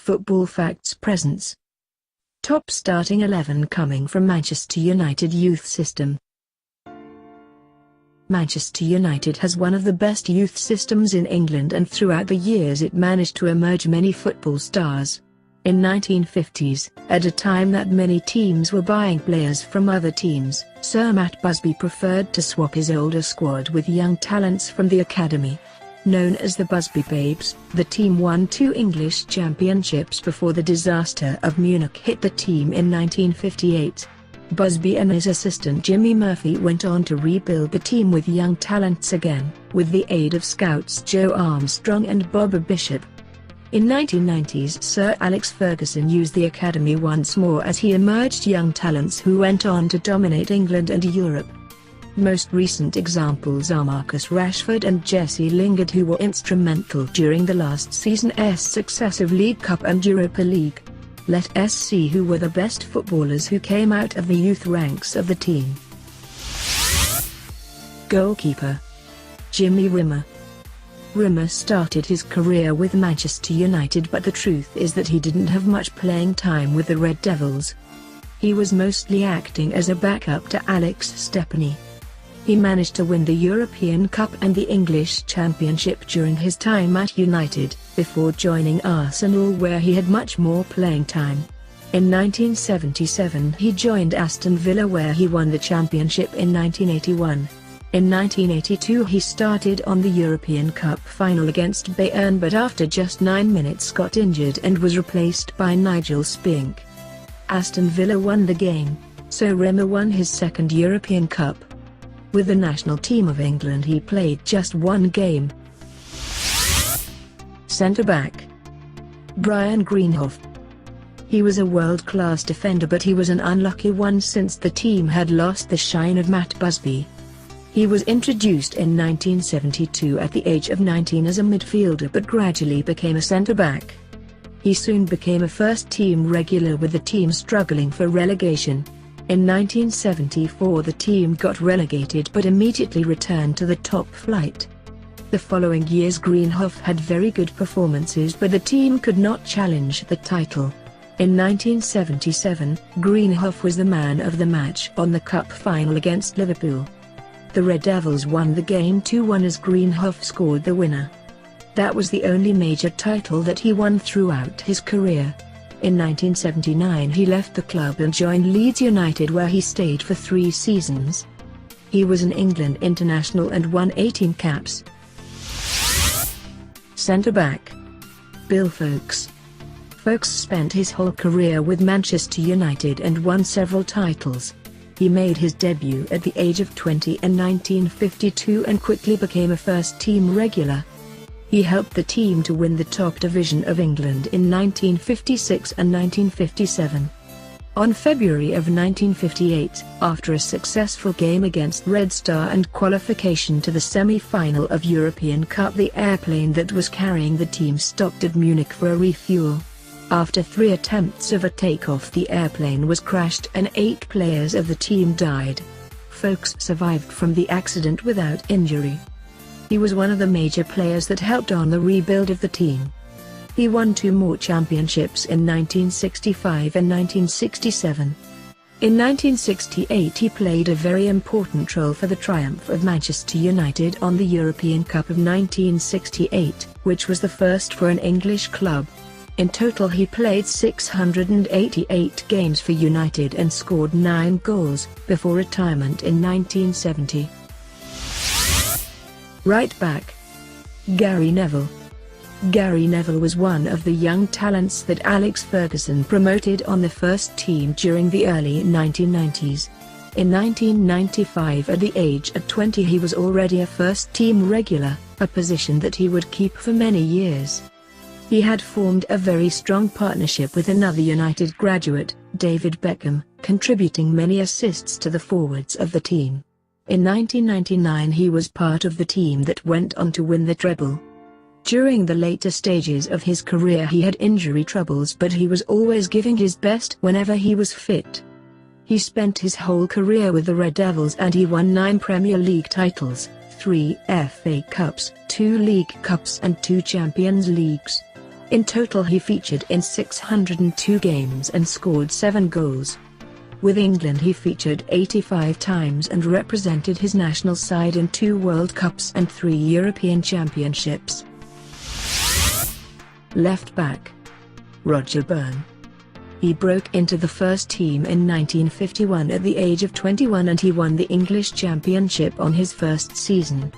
Football Facts presents Top Starting 11 coming from Manchester United Youth System. Manchester United has one of the best youth systems in England, and throughout the years it managed to emerge many football stars. In 1950s, at a time that many teams were buying players from other teams, Sir Matt Busby preferred to swap his older squad with young talents from the academy. Known as the Busby Babes, the team won 2 English championships before the disaster of Munich hit the team in 1958. Busby and his assistant Jimmy Murphy went on to rebuild the team with young talents again, with the aid of scouts Joe Armstrong and Bob Bishop. In 1990s, Sir Alex Ferguson used the academy once more as he emerged young talents who went on to dominate England and Europe. Most recent examples are Marcus Rashford and Jesse Lingard, who were instrumental during the last season's successive League Cup and Europa League. Let us see who were the best footballers who came out of the youth ranks of the team. Goalkeeper: Jimmy Rimmer. Rimmer started his career with Manchester United, but the truth is that he didn't have much playing time with the Red Devils. He was mostly acting as a backup to Alex Stepney. He managed to win the European Cup and the English Championship during his time at United, before joining Arsenal, where he had much more playing time. In 1977 he joined Aston Villa, where he won the championship in 1981. In 1982 he started on the European Cup final against BYRNE, but after just 9 minutes got injured and was replaced by Nigel Spink. Aston Villa won the game, so Rimmer won his second European Cup. With the national team of England he played just 1 game. Centre-back: Brian GREENHOFF. He was a world-class defender, but he was an unlucky one since the team had lost the shine of Matt Busby. He was introduced in 1972 at the age of 19 as a midfielder, but gradually became a centre-back. He soon became a first-team regular, with the team struggling for relegation. In 1974 the team got relegated but immediately returned to the top flight. The following years GREENHOFF had very good performances, but the team could not challenge the title. In 1977, GREENHOFF was the man of the match on the cup final against Liverpool. The Red Devils won the game 2-1 as GREENHOFF scored the winner. That was the only major title that he won throughout his career. In 1979 he left the club and joined Leeds United, where he stayed for 3 seasons. He was an England international and won 18 caps. Centre-back: Bill Foulkes. Foulkes spent his whole career with Manchester United and won several titles. He made his debut at the age of 20 in 1952 and quickly became a first-team regular. He helped the team to win the top division of England in 1956 and 1957. On February of 1958, after a successful game against Red Star and qualification to the semi-final of European Cup, the airplane that was carrying the team stopped at Munich for a refuel. After 3 attempts of a takeoff, the airplane was crashed and 8 players of the team died. Foulkes survived from the accident without injury. He was one of the major players that helped on the rebuild of the team. He won 2 more championships in 1965 and 1967. In 1968 he played a very important role for the triumph of Manchester United on the European Cup of 1968, which was the first for an English club. In total he played 688 games for United and scored 9 goals, before retirement in 1970. Right back: Gary Neville. Gary Neville was one of the young talents that Alex Ferguson promoted on the first team during the early 1990s. In 1995, at the age of 20, he was already a first-team regular, a position that he would keep for many years. He had formed a very strong partnership with another United graduate, David Beckham, contributing many assists to the forwards of the team. In 1999 he was part of the team that went on to win the treble. During the later stages of his career he had injury troubles, but he was always giving his best whenever he was fit. He spent his whole career with the Red Devils and he won 9 Premier League titles, 3 FA Cups, 2 League Cups and 2 Champions Leagues. In total he featured in 602 games and scored 7 goals. With England he featured 85 times and represented his national side in 2 World Cups and 3 European Championships. Left back. Roger Byrne. He broke into the first team in 1951 at the age of 21 and he won the English Championship on his first season.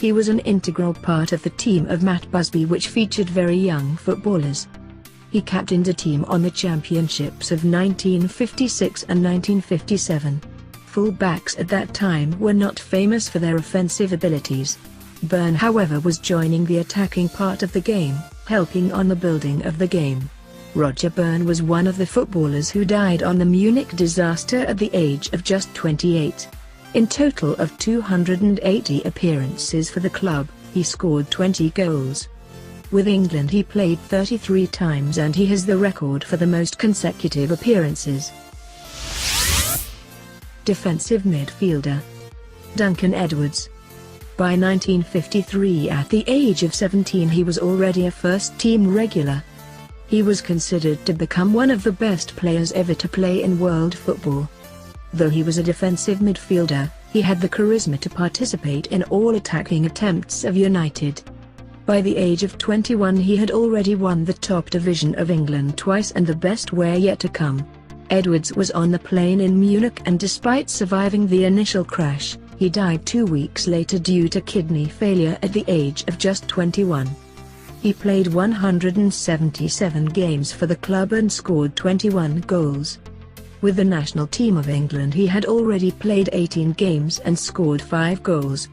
He was an integral part of the team of Matt Busby, which featured very young footballers. He captained a team on the championships of 1956 and 1957. Full-backs at that time were not famous for their offensive abilities. Byrne, however, was joining the attacking part of the game, helping on the building of the game. Roger Byrne was one of the footballers who died on the Munich disaster at the age of just 28. In total of 280 appearances for the club, he scored 20 goals. With England he played 33 times and he has the record for the most consecutive appearances. Defensive midfielder. Duncan Edwards. By 1953, at the age of 17, he was already a first-team regular. He was considered to become one of the best players ever to play in world football. Though he was a defensive midfielder, he had the charisma to participate in all attacking attempts of United. By the age of 21 he had already won the top division of England twice and the best were yet to come. Edwards was on the plane in Munich and despite surviving the initial crash, he died 2 weeks later due to kidney failure at the age of just 21. He played 177 games for the club and scored 21 goals. With the national team of England he had already played 18 games and scored 5 goals.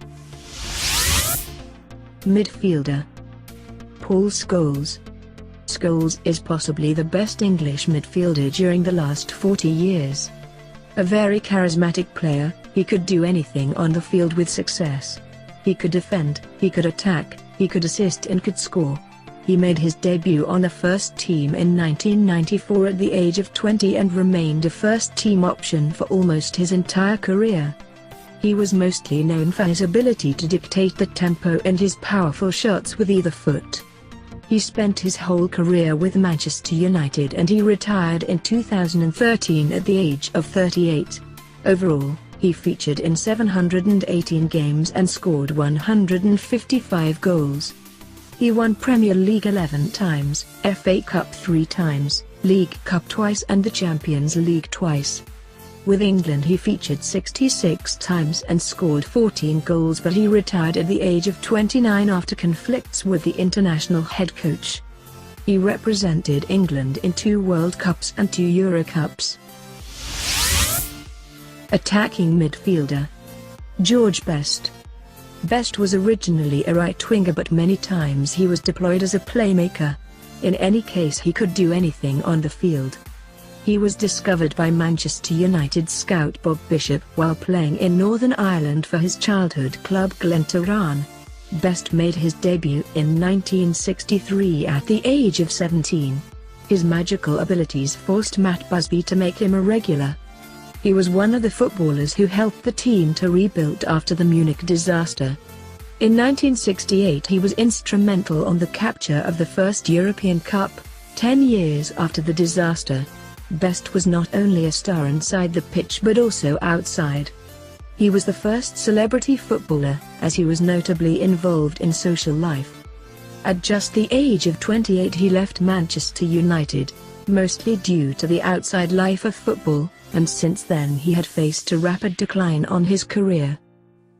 Midfielder. Paul Scholes. Scholes is possibly the best English midfielder during the last 40 years. A very charismatic player, he could do anything on the field with success. He could defend, he could attack, he could assist and could score. He made his debut on the first team in 1994 at the age of 20 and remained a first-team option for almost his entire career. He was mostly known for his ability to dictate the tempo and his powerful shots with either foot. He spent his whole career with Manchester United and he retired in 2013 at the age of 38. Overall, he featured in 718 games and scored 155 goals. He won Premier League 11 times, FA Cup 3 times, League Cup twice and the Champions League twice. With England he featured 66 times and scored 14 goals, but he retired at the age of 29 after conflicts with the international head coach. He represented England in 2 World Cups and 2 Euro Cups. Attacking midfielder. George Best. Best was originally a right winger, but many times he was deployed as a playmaker. In any case he could do anything on the field. He was discovered by Manchester United scout Bob Bishop while playing in Northern Ireland for his childhood club Glentoran. Best made his debut in 1963 at the age of 17. His magical abilities forced Matt Busby to make him a regular. He was one of the footballers who helped the team to rebuild after the Munich disaster. In 1968 he was instrumental on the capture of the first European Cup, 10 years after the disaster. Best was not only a star inside the pitch but also outside. He was the first celebrity footballer, as he was notably involved in social life. At just the age of 28 he left Manchester United, mostly due to the outside life of football, and since then he had faced a rapid decline on his career.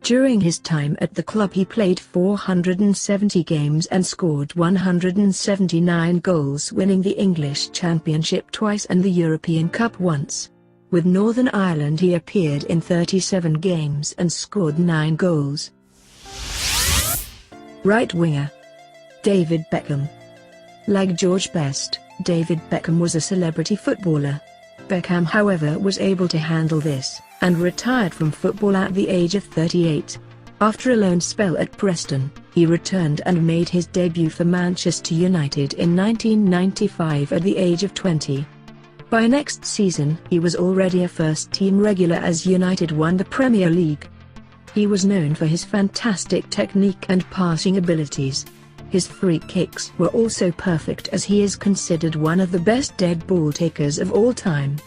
During his time at the club he played 470 games and scored 179 goals, winning the English Championship twice and the European Cup once. With Northern Ireland he appeared in 37 games and scored 9 goals. Right winger. David Beckham. Like George Best, David Beckham was a celebrity footballer. Beckham, however, was able to handle this, and retired from football at the age of 38. After a loan spell at Preston, he returned and made his debut for Manchester United in 1995 at the age of 20. By next season he was already a first-team regular as United won the Premier League. He was known for his fantastic technique and passing abilities. His free kicks were also perfect, as he is considered one of the best dead ball takers of all time.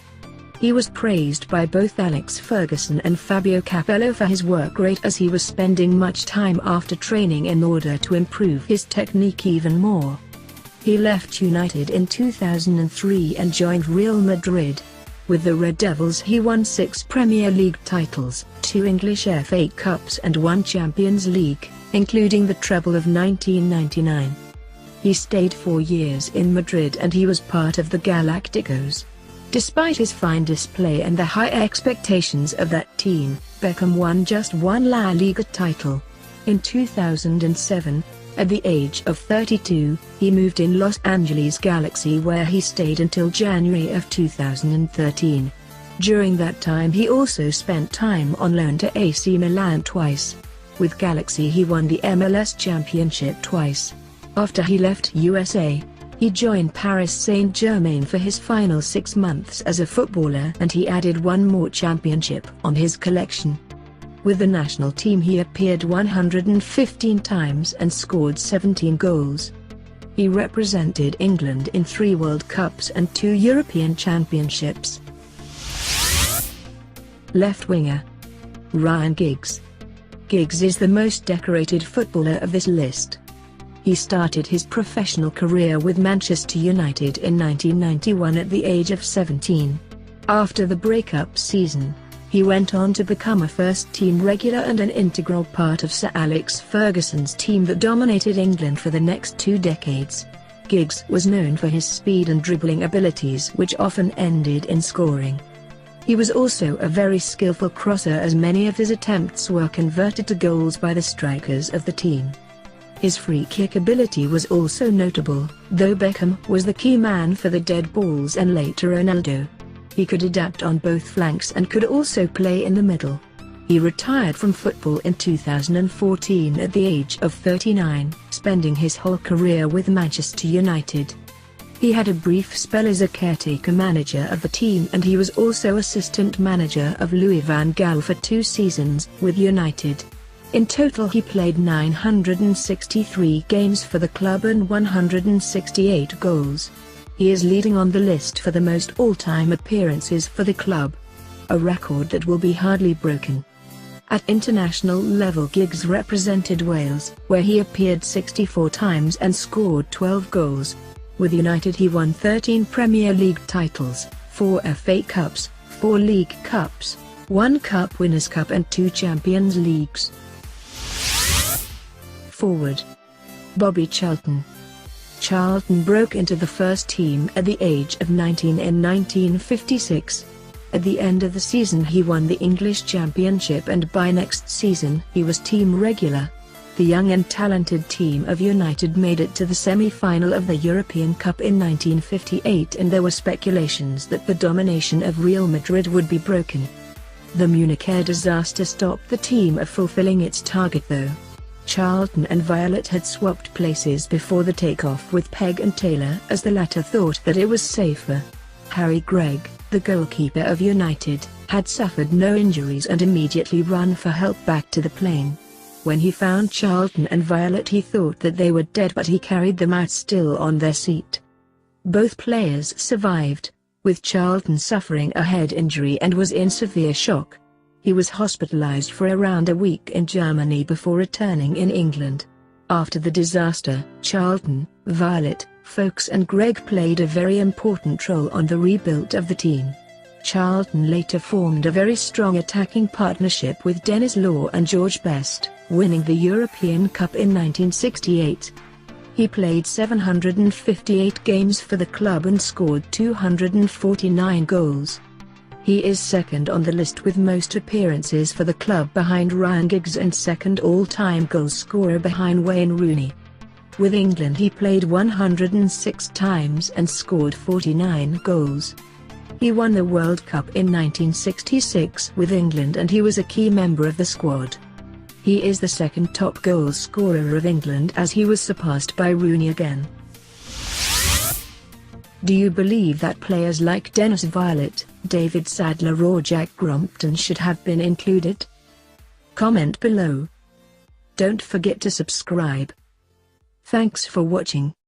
He was praised by both Alex Ferguson and Fabio Capello for his work rate, as he was spending much time after training in order to improve his technique even more. He left United in 2003 and joined Real Madrid. With the Red Devils he won 6 Premier League titles, 2 English FA Cups and 1 Champions League, including the treble of 1999. He stayed 4 years in Madrid and he was part of the Galacticos. Despite his fine display and the high expectations of that team, Beckham won just 1 La Liga title. In 2007, at the age of 32, he moved in Los Angeles Galaxy, where he stayed until January of 2013. During that time he also spent time on loan to AC Milan twice. With Galaxy he won the MLS Championship twice. After he left USA, he joined Paris Saint-Germain for his final 6 months as a footballer, and he added 1 more championship on his collection. With the national team he appeared 115 times and scored 17 goals. He represented England in 3 World Cups and 2 European Championships. Left winger Ryan Giggs. Giggs is the most decorated footballer of this list. He started his professional career with Manchester United in 1991 at the age of 17. After the break-up season, he went on to become a first-team regular and an integral part of Sir Alex Ferguson's team that dominated England for the next 2 decades. Giggs was known for his speed and dribbling abilities, which often ended in scoring. He was also a very skillful crosser, as many of his attempts were converted to goals by the strikers of the team. His free kick ability was also notable, though Beckham was the key man for the dead balls and later Ronaldo. He could adapt on both flanks and could also play in the middle. He retired from football in 2014 at the age of 39, spending his whole career with Manchester United. He had a brief spell as a caretaker manager of the team, and he was also assistant manager of Louis van Gaal for 2 seasons with United. In total he played 963 games for the club and 168 goals. He is leading on the list for the most all-time appearances for the club, a record that will be hardly broken. At international level Giggs represented Wales, where he appeared 64 times and scored 12 goals. With United he won 13 Premier League titles, 4 FA Cups, 4 League Cups, 1 Cup Winners' Cup and 2 Champions Leagues. Forward Bobby Charlton. Charlton broke into the first team at the age of 19 in 1956. At the end of the season he won the English Championship, and by next season he was team regular. The young and talented team of United made it to the semi-final of the European Cup in 1958, and there were speculations that the domination of Real Madrid would be broken. The Munich air disaster stopped the team of fulfilling its target though. Charlton and Violet had swapped places before the takeoff with Pegg and Taylor, as the latter thought that it was safer. Harry Gregg, the goalkeeper of United, had suffered no injuries and immediately run for help back to the plane. When he found Charlton and Violet he thought that they were dead, but he carried them out still on their seat. Both players survived, with Charlton suffering a head injury and was in severe shock. He was hospitalized for around a week in Germany before returning in England. After the disaster, Charlton, Violet, Foulkes and Gregg played a very important role on the rebuild of the team. Charlton later formed a very strong attacking partnership with Denis Law and George Best, winning the European Cup in 1968. He played 758 games for the club and scored 249 goals. He is second on the list with most appearances for the club behind Ryan Giggs, and second all-time goal scorer behind Wayne Rooney. With England he played 106 times and scored 49 goals. He won the World Cup in 1966 with England, and he was a key member of the squad. He is the second top goal scorer of England, as he was surpassed by Rooney again. Do you believe that players like Dennis Violet, David Sadler or Jack Grompton should have been included? Comment below. Don't forget to subscribe. Thanks for watching.